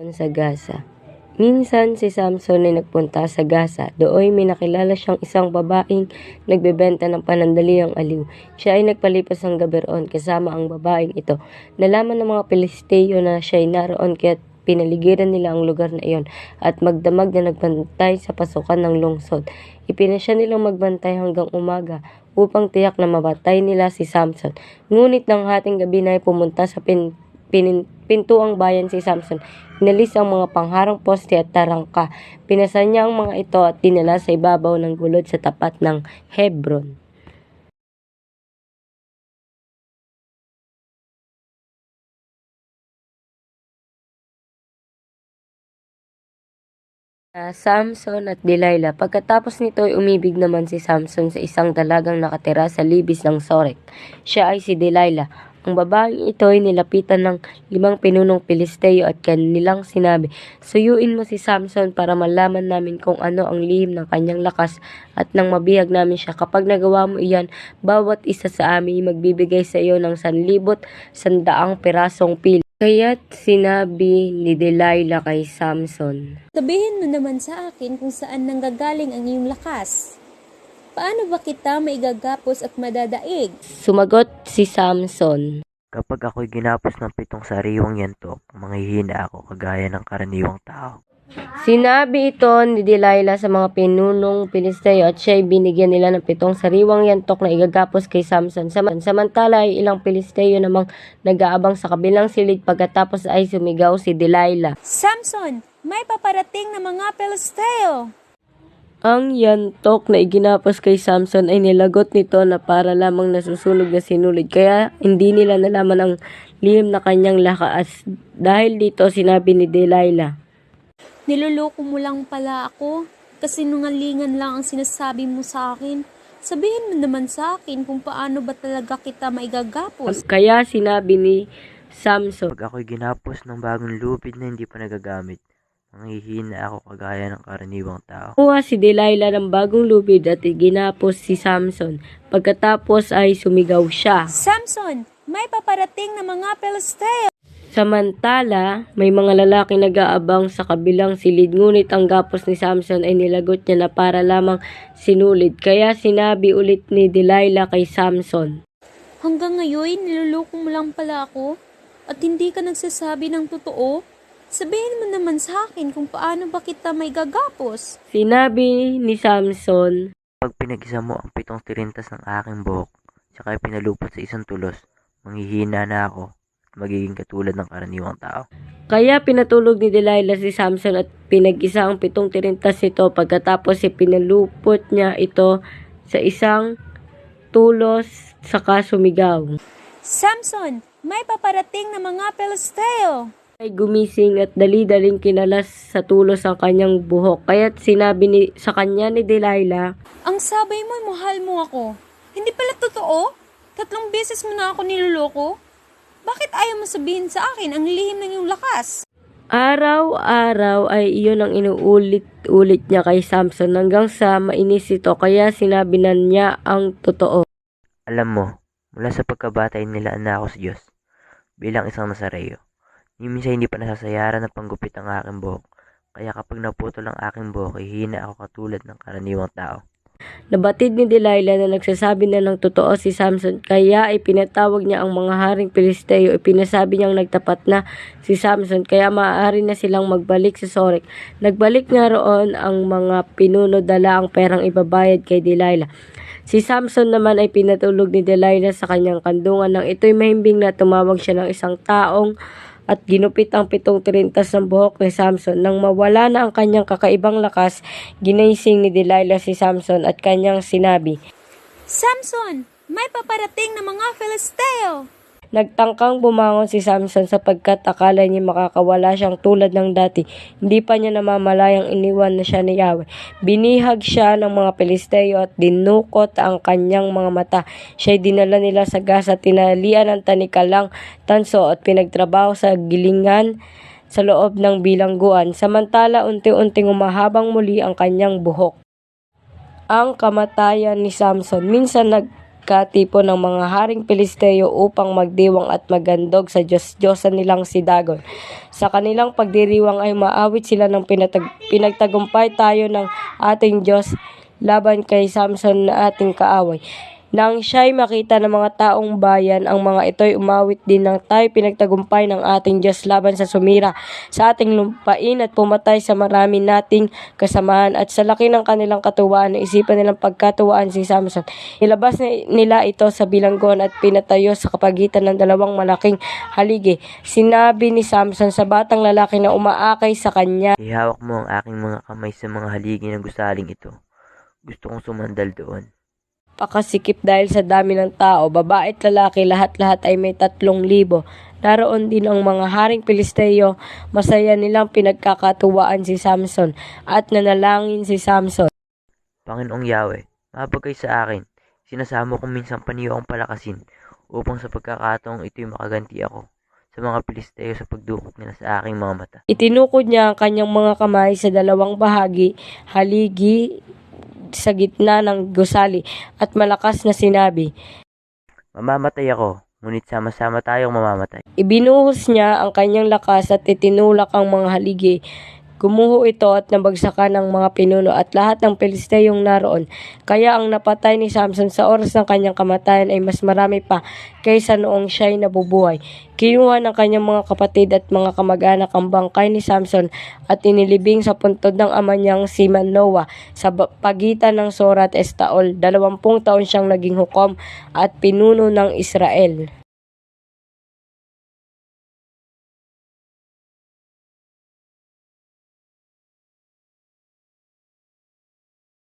Sa Gaza. Minsan si Samson ay nagpunta sa Gaza. Doon may nakilala siyang isang babaeng nagbebenta ng panandaliang aliw. Siya ay nagpalipas ng gabi roon kasama ang babaeng ito. Nalaman ng mga Pilisteo na siya ay naroon kaya pinaligiran nila ang lugar na iyon at magdamag na nagbantay sa pasukan ng lungsod. Ipinasya nilang magbantay hanggang umaga upang tiyak na mabatay nila si Samson. Ngunit ng hating gabi na ay pumunta sa pintuang bayan si Samson. Inalis ang mga pangharang poste at tarangka. Pinasan niya ang mga ito at dinala sa ibabaw ng gulod sa tapat ng Hebron. Samson at Delilah. Pagkatapos nito ay umibig naman si Samson sa isang dalagang nakatira sa libis ng Sorek. Siya ay si Delilah. Ang babaeng ito ay nilapitan ng 5 pinunong Pilisteo at kanilang sinabi, "Suyuin mo si Samson para malaman namin kung ano ang lihim ng kanyang lakas at nang mabihag namin siya. Kapag nagawa mo iyan, bawat isa sa amin magbibigay sa iyo ng 1,100 pirasong pili." Kaya't sinabi ni Delilah kay Samson, "Sabihin mo naman sa akin kung saan nanggagaling ang iyong lakas. Paano ba kita maigagapos at madadaig?" Sumagot si Samson, "Kapag ako'y ginapos ng 7 sariwang yantok, manghihina ako kagaya ng karaniwang tao." Sinabi ito ni Delilah sa mga pinunong Pilisteo at siya'y binigyan nila ng 7 sariwang yantok na igagapos kay Samson. Samantala ay ilang Pilisteo namang nag-aabang sa kabilang silid. Pagkatapos ay sumigaw si Delilah, "Samson, may paparating na mga Pilisteo!" Ang yantok na iginapos kay Samson ay nilagot nito na para lamang nasusunog na sinulid. Kaya hindi nila nalaman ang lihim na kanyang lakas. Dahil dito sinabi ni Delilah, "Niloloko mo lang pala ako. Kasinungalingan lang ang sinasabi mo sa akin. Sabihin mo naman sa akin kung paano ba talaga kita maigagapos." Kaya sinabi ni Samson, "Pag ako'y ginapos ng bagong lupid na hindi pa nagagamit, manghihina ako kagaya ng karaniwang tao." Kumuha si Delilah ng bagong lubid at ginapos si Samson. Pagkatapos ay sumigaw siya, "Samson, may paparating na mga Pilisteo!" Samantala, may mga lalaki nag-aabang sa kabilang silid, ngunit ang gapos ni Samson ay nilagot niya na para lamang sinulid. Kaya sinabi ulit ni Delilah kay Samson, "Hanggang ngayon, niloloko mo lang pala ako at hindi ka nagsasabi ng totoo? Sabihin mo naman sa akin kung paano ba kita maigagapos." Sinabi ni Samson, "Pag pinag-isa mo ang 7 tirintas ng aking buhok, saka pinalupot sa isang tulos, manghihina na ako at magiging katulad ng karaniwang tao." Kaya pinatulog ni Delilah si Samson at pinag-isa ang 7 tirintas nito. Pagkatapos pinalupot niya ito sa isang tulos saka sumigaw, "Samson, may paparating na mga Pilisteo!" Ay gumising at dali-daling kinalas sa tulos ang kanyang buhok. Kaya't sinabi sa kanya ni Delilah, "Ang sabay mo, mahal mo ako. Hindi pala totoo? 3 beses mo na ako niloloko? Bakit ayaw mo sabihin sa akin ang lihim ng iyong lakas?" Araw-araw ay iyon ang inuulit-ulit niya kay Samson hanggang sa mainis ito. Kaya sinabi na niya ang totoo. "Alam mo, mula sa pagkabata ay nilaan na ako sa Diyos bilang isang Nazareo. Minsan hindi pa nasasayaran ng panggupit ang aking buhok. Kaya kapag naputol ang aking buhok, hihina ako katulad ng karaniwang tao." Nabatid ni Delilah na nagsasabi na ng totoo si Samson, kaya ipinatawag niya ang mga haring Pilisteo. Ipinasabi niyang nagtapat na si Samson, kaya maaari na silang magbalik sa Sorek. Nagbalik nga roon ang mga pinuno, dala ang perang ibabayad kay Delilah. Si Samson naman ay pinatulog ni Delilah sa kanyang kandungan. Nang ito'y mahimbing na, tumawag siya ng isang taong at ginupit ang 7 tirintas ng buhok ni Samson. Nang mawala na ang kanyang kakaibang lakas, ginising ni Delilah si Samson at kanyang sinabi, "Samson, may paparating na mga Filisteo!" Nagtangkang bumangon si Samson sapagkat akala niya makakawala siyang tulad ng dati. Hindi pa niya namamalayang iniwan na siya ni Yahweh. Binihag siya ng mga Pilisteo at dinukot ang kanyang mga mata. Siya'y dinala nila sa Gaza, tinalian ng tanikalang tanso at pinagtrabaho sa gilingan sa loob ng bilangguan. Samantala, unti-unting umahabang muli ang kanyang buhok. Ang kamatayan ni Samson. Minsan pagkatipo ng mga haring Pilisteo upang magdiwang at magandog sa Diyos-Diyosan nilang si Dagon. Sa kanilang pagdiriwang ay maawit sila ng pinagtagumpay tayo ng ating Diyos laban kay Samson na ating kaaway. Nang siya'y makita ng mga taong bayan, ang mga ito'y umawit din ng tayo pinagtagumpay ng ating Diyos laban sa sumira sa ating lumpain at pumatay sa marami nating kasamahan. At sa laki ng kanilang katuwaan, naisipan nilang pagkatuwaan si Samson. Nilabas nila ito sa bilanggon at pinatayo sa kapagitan ng dalawang malaking haligi. Sinabi ni Samson sa batang lalaki na umaakay sa kanya, Ihawak mo ang aking mga kamay sa mga haligi ng gusaling ito. Gusto kong sumandal doon. pakasikip dahil sa dami ng tao, babae at lalaki, lahat-lahat ay may 3,000. Naroon din ang mga haring Pilisteo, masaya nilang pinagkakatuwaan si Samson at nanalangin si Samson. Panginoong Yahweh, mabagay sa akin. Sinasamo kong minsan paniyo akong palakasin upang sa pagkakataong ito'y makaganti ako sa mga Pilisteo sa pagdukot nila sa aking mga mata. Itinukod niya ang kanyang mga kamay sa dalawang bahagi, haligi sa gitna ng gusali, at malakas na sinabi, Mamamatay ako, ngunit sama-sama tayong mamamatay. Ibinuhos niya ang kanyang lakas at itinulak ang mga haligi. Gumuho ito at nabagsakan ng mga pinuno at lahat ng Pilisteyong naroon. Kaya ang napatay ni Samson sa oras ng kanyang kamatayan ay mas marami pa kaysa noong siya'y nabubuhay. Kinuha ng kanyang mga kapatid at mga kamag-anak ang bangkay ni Samson at inilibing sa puntod ng ama niyang si Manoah sa pagitan ng Sora at Estaol. 20 taon siyang naging hukom at pinuno ng Israel.